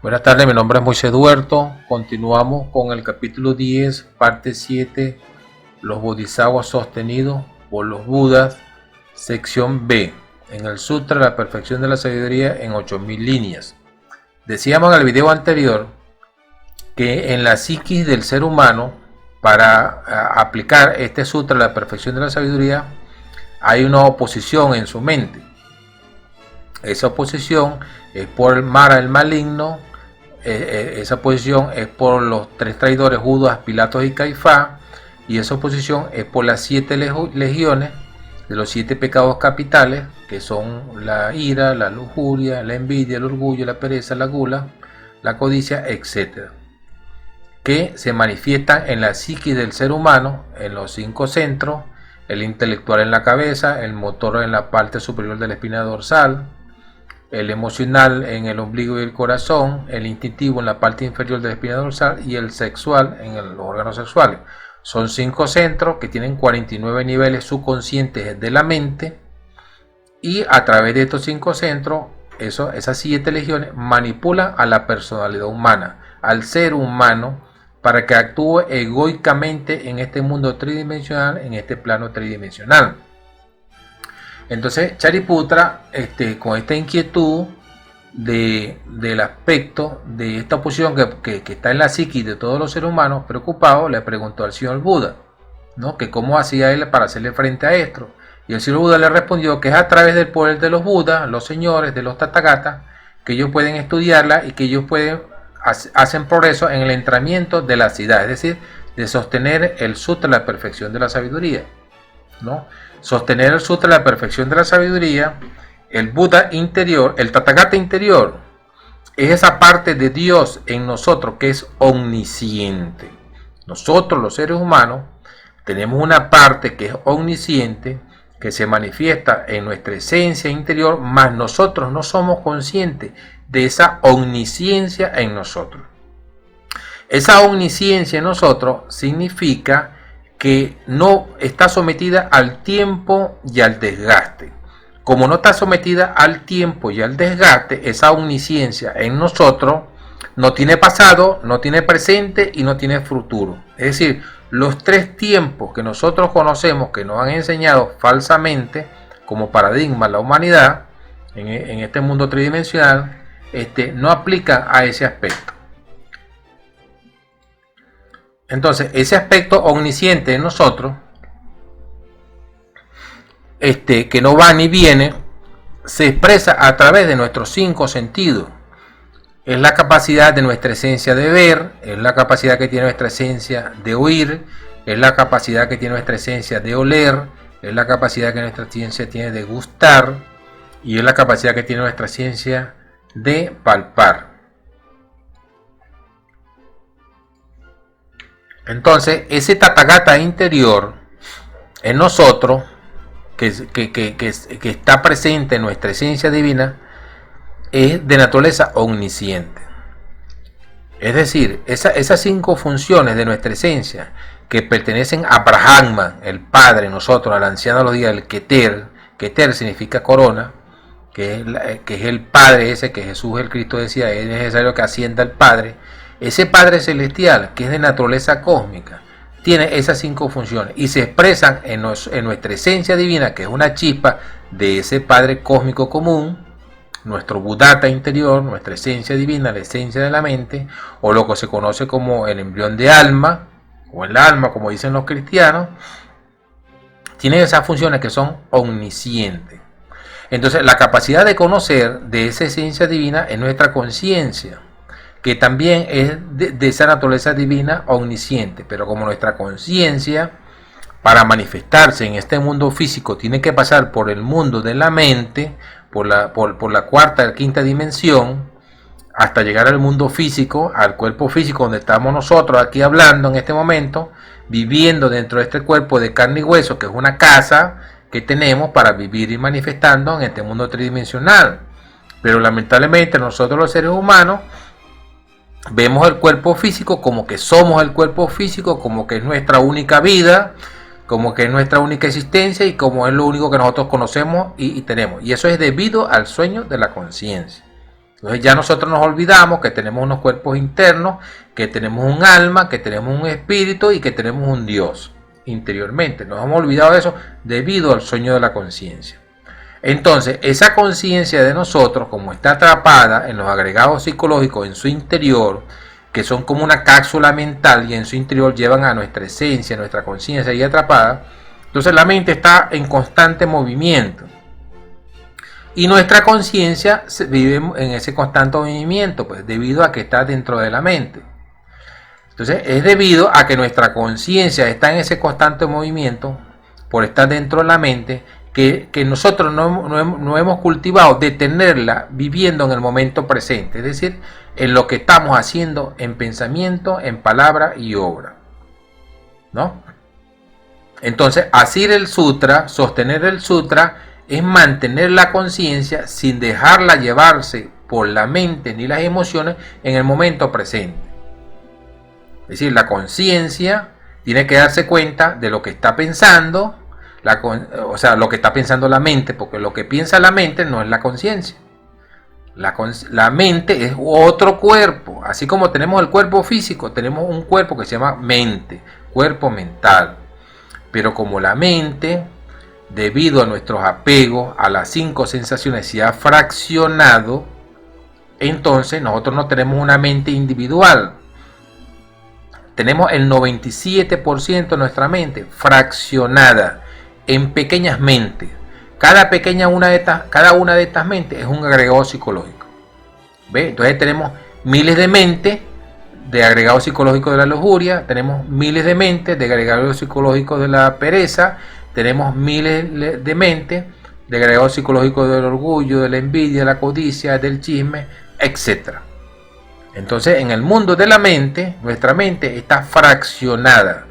Buenas tardes, mi nombre es Moisés Duerto. Continuamos con el capítulo 10, parte 7, los bodhisattvas sostenidos por los Budas, sección B, en el Sutra La Perfección de la Sabiduría en 8000 líneas. Decíamos en el video anterior que en la psiquis del ser humano, para aplicar este Sutra La Perfección de la Sabiduría, hay una oposición en su mente. Esa oposición es por el Mara, el maligno. Esa oposición es por los tres traidores, Judas, Pilatos y Caifás, y esa oposición es por las 7 legiones de los 7 pecados capitales, que son la ira, la lujuria, la envidia, el orgullo, la pereza, la gula, la codicia, etc., que se manifiestan en la psiquis del ser humano, en los 5 centros: el intelectual en la cabeza, el motor en la parte superior de la espina dorsal, el emocional en el ombligo y el corazón, el instintivo en la parte inferior de la espina dorsal y el sexual en los órganos sexuales. Son 5 centros que tienen 49 niveles subconscientes de la mente, y a través de estos 5 centros, esas 7 legiones manipulan a la personalidad humana, al ser humano, para que actúe egoicamente en este mundo tridimensional, en este plano tridimensional. Entonces Shariputra, con esta inquietud del aspecto de esta oposición que está en la psiquis de todos los seres humanos, preocupado, le preguntó al señor Buda, ¿no?, que cómo hacía él para hacerle frente a esto. Y el señor Buda le respondió que es a través del poder de los Budas, los señores, de los Tathagatas, que ellos pueden estudiarla y que ellos hacen progreso en el entrenamiento de la siddha, es decir, de sostener el Sutra de la Perfección de la Sabiduría, ¿no? Sostener el Sutra de la Perfección de la Sabiduría, el Buda interior, el Tathagata interior, es esa parte de Dios en nosotros que es omnisciente. Nosotros, los seres humanos, tenemos una parte que es omnisciente, que se manifiesta en nuestra esencia interior, mas nosotros no somos conscientes de esa omnisciencia en nosotros. Esa omnisciencia en nosotros significa que no está sometida al tiempo y al desgaste. Como no está sometida al tiempo y al desgaste, esa omnisciencia en nosotros no tiene pasado, no tiene presente y no tiene futuro. Es decir, los 3 tiempos que nosotros conocemos, que nos han enseñado falsamente como paradigma la humanidad en este mundo tridimensional, no aplican a ese aspecto. Entonces, ese aspecto omnisciente en nosotros, que no va ni viene, se expresa a través de nuestros 5 sentidos. Es la capacidad de nuestra esencia de ver, es la capacidad que tiene nuestra esencia de oír, es la capacidad que tiene nuestra esencia de oler, es la capacidad que nuestra ciencia tiene de gustar, y es la capacidad que tiene nuestra ciencia de palpar. Entonces, ese Tathagata interior en nosotros, que está presente en nuestra esencia divina, es de naturaleza omnisciente. Es decir, esas 5 funciones de nuestra esencia que pertenecen a Brahman, el Padre, nosotros, al anciano de los días, el Keter. Keter significa corona, que es el Padre ese que Jesús el Cristo decía, es necesario que ascienda el Padre. Ese Padre celestial, que es de naturaleza cósmica, tiene esas 5 funciones y se expresan en nuestra esencia divina, que es una chispa de ese Padre cósmico común, nuestro Buddhata interior, nuestra esencia divina, la esencia de la mente, o lo que se conoce como el embrión de alma, o el alma, como dicen los cristianos. Tiene esas funciones que son omniscientes. Entonces, la capacidad de conocer de esa esencia divina es nuestra conciencia, que también es de esa naturaleza divina omnisciente. Pero como nuestra conciencia, para manifestarse en este mundo físico, tiene que pasar por el mundo de la mente, por la 4ª, 5ª dimensión, hasta llegar al mundo físico, al cuerpo físico donde estamos nosotros aquí hablando en este momento, viviendo dentro de este cuerpo de carne y hueso, que es una casa que tenemos para vivir y manifestando en este mundo tridimensional. Pero lamentablemente nosotros, los seres humanos, vemos el cuerpo físico como que somos el cuerpo físico, como que es nuestra única vida, como que es nuestra única existencia y como es lo único que nosotros conocemos y tenemos. Y eso es debido al sueño de la conciencia. Entonces ya nosotros nos olvidamos que tenemos unos cuerpos internos, que tenemos un alma, que tenemos un espíritu y que tenemos un Dios interiormente. Nos hemos olvidado de eso debido al sueño de la conciencia. Entonces, esa conciencia de nosotros, como está atrapada en los agregados psicológicos en su interior, que son como una cápsula mental y en su interior llevan a nuestra esencia, nuestra conciencia ahí atrapada, entonces la mente está en constante movimiento. Y nuestra conciencia vive en ese constante movimiento, pues debido a que está dentro de la mente. Entonces es debido a que nuestra conciencia está en ese constante movimiento, por estar dentro de la mente, que nosotros no hemos cultivado de tenerla viviendo en el momento presente, es decir, en lo que estamos haciendo en pensamiento, en palabra y obra, ¿no? Entonces, asir el sutra, sostener el sutra, es mantener la conciencia sin dejarla llevarse por la mente ni las emociones en el momento presente. Es decir, la conciencia tiene que darse cuenta de lo que está pensando, o sea, lo que está pensando la mente, porque lo que piensa la mente no es la conciencia. La mente es otro cuerpo, así como tenemos el cuerpo físico, tenemos un cuerpo que se llama mente, cuerpo mental. Pero como la mente, debido a nuestros apegos a las 5 sensaciones, se ha fraccionado, entonces nosotros no tenemos una mente individual. Tenemos el 97% de nuestra mente fraccionada en pequeñas mentes. Cada una de estas mentes es un agregado psicológico. ¿Ve? Entonces tenemos miles de mentes de agregado psicológico de la lujuria, tenemos miles de mentes de agregado psicológico de la pereza, tenemos miles de mentes de agregado psicológico del orgullo, de la envidia, de la codicia, del chisme, etc. Entonces, en el mundo de la mente, nuestra mente está fraccionada.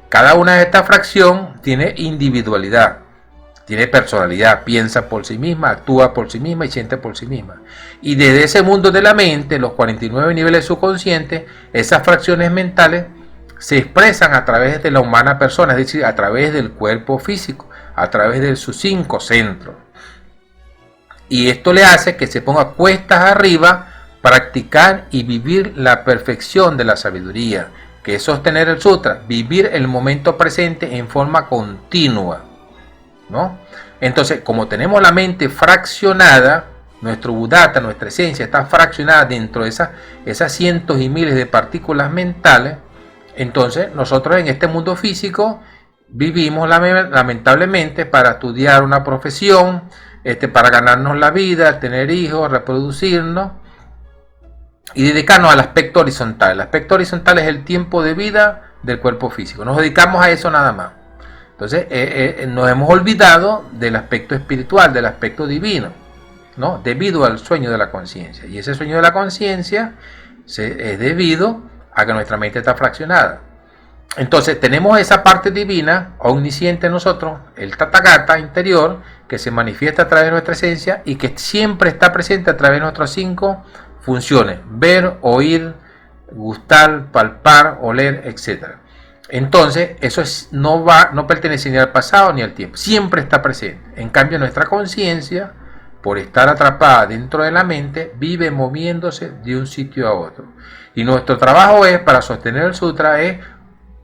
Cada una de estas fracciones tiene individualidad, tiene personalidad, piensa por sí misma, actúa por sí misma y siente por sí misma. Y desde ese mundo de la mente, los 49 niveles subconscientes, esas fracciones mentales se expresan a través de la humana persona, es decir, a través del cuerpo físico, a través de sus 5 centros. Y esto le hace que se ponga cuestas arriba, practicar y vivir la perfección de la sabiduría, que es sostener el sutra, vivir el momento presente en forma continua, ¿no? Entonces, como tenemos la mente fraccionada, nuestro buddhata, nuestra esencia está fraccionada dentro de esas cientos y miles de partículas mentales. Entonces, nosotros en este mundo físico vivimos lamentablemente para estudiar una profesión, para ganarnos la vida, tener hijos, reproducirnos y dedicarnos al aspecto horizontal. El aspecto horizontal es el tiempo de vida del cuerpo físico. Nos dedicamos a eso nada más. Entonces, nos hemos olvidado del aspecto espiritual, del aspecto divino, ¿no? Debido al sueño de la conciencia. Y ese sueño de la conciencia es debido a que nuestra mente está fraccionada. Entonces, tenemos esa parte divina, omnisciente en nosotros, el Tathagata interior, que se manifiesta a través de nuestra esencia y que siempre está presente a través de nuestras 5 funciones: ver, oír, gustar, palpar, oler, etc. Entonces, eso no pertenece ni al pasado ni al tiempo, siempre está presente. En cambio, nuestra conciencia, por estar atrapada dentro de la mente, vive moviéndose de un sitio a otro. Y nuestro trabajo para sostener el sutra, es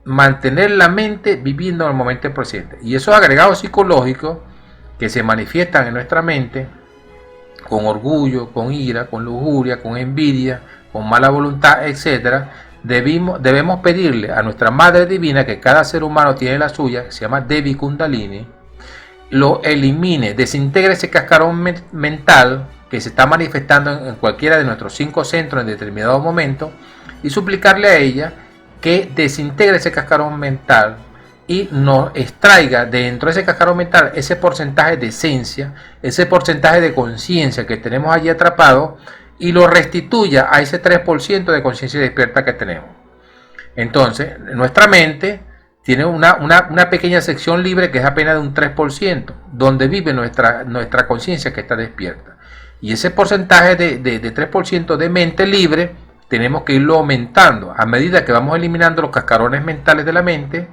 mantener la mente viviendo en el momento presente. Y esos agregados psicológicos que se manifiestan en nuestra mente, con orgullo, con ira, con lujuria, con envidia, con mala voluntad, etc., debemos pedirle a nuestra Madre Divina, que cada ser humano tiene la suya, que se llama Devi Kundalini, lo elimine, desintegre ese cascarón mental que se está manifestando en cualquiera de nuestros 5 centros en determinado momento, y suplicarle a ella que desintegre ese cascarón mental y nos extraiga dentro de ese cascarón mental ese porcentaje de esencia, ese porcentaje de conciencia que tenemos allí atrapado, y lo restituya a ese 3% de conciencia despierta que tenemos. Entonces, nuestra mente tiene una pequeña sección libre que es apenas de un 3%, donde vive nuestra conciencia que está despierta. Y ese porcentaje de 3% de mente libre tenemos que irlo aumentando a medida que vamos eliminando los cascarones mentales de la mente.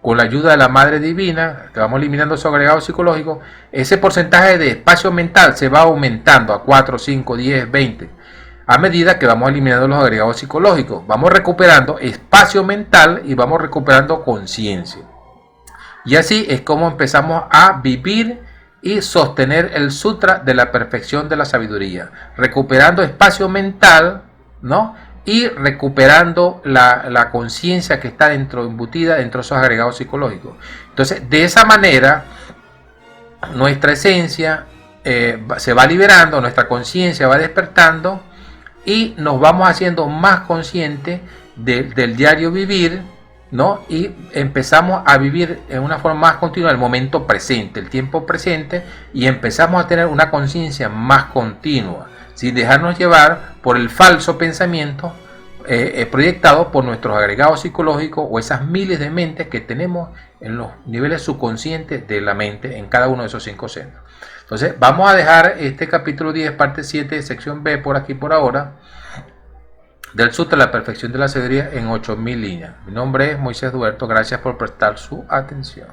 Con la ayuda de la Madre Divina, que vamos eliminando esos agregados psicológicos, ese porcentaje de espacio mental se va aumentando a 4, 5, 10, 20. a medida que vamos eliminando los agregados psicológicos. Vamos recuperando espacio mental y vamos recuperando conciencia. Y así es como empezamos a vivir y sostener el sutra de la perfección de la sabiduría, recuperando espacio mental, ¿no? Y recuperando la conciencia que está embutida dentro de esos agregados psicológicos. Entonces, de esa manera, nuestra esencia se va liberando, nuestra conciencia va despertando y nos vamos haciendo más conscientes del diario vivir, ¿no? Y empezamos a vivir en una forma más continua el momento presente, el tiempo presente, y empezamos a tener una conciencia más continua, sin dejarnos llevar por el falso pensamiento proyectado por nuestros agregados psicológicos o esas miles de mentes que tenemos en los niveles subconscientes de la mente en cada uno de esos 5 centros. Entonces vamos a dejar este capítulo 10, parte 7, sección B por aquí por ahora, del Sutra de la Perfección de la Sabiduría en 8000 líneas. Mi nombre es Moisés Duerto, gracias por prestar su atención.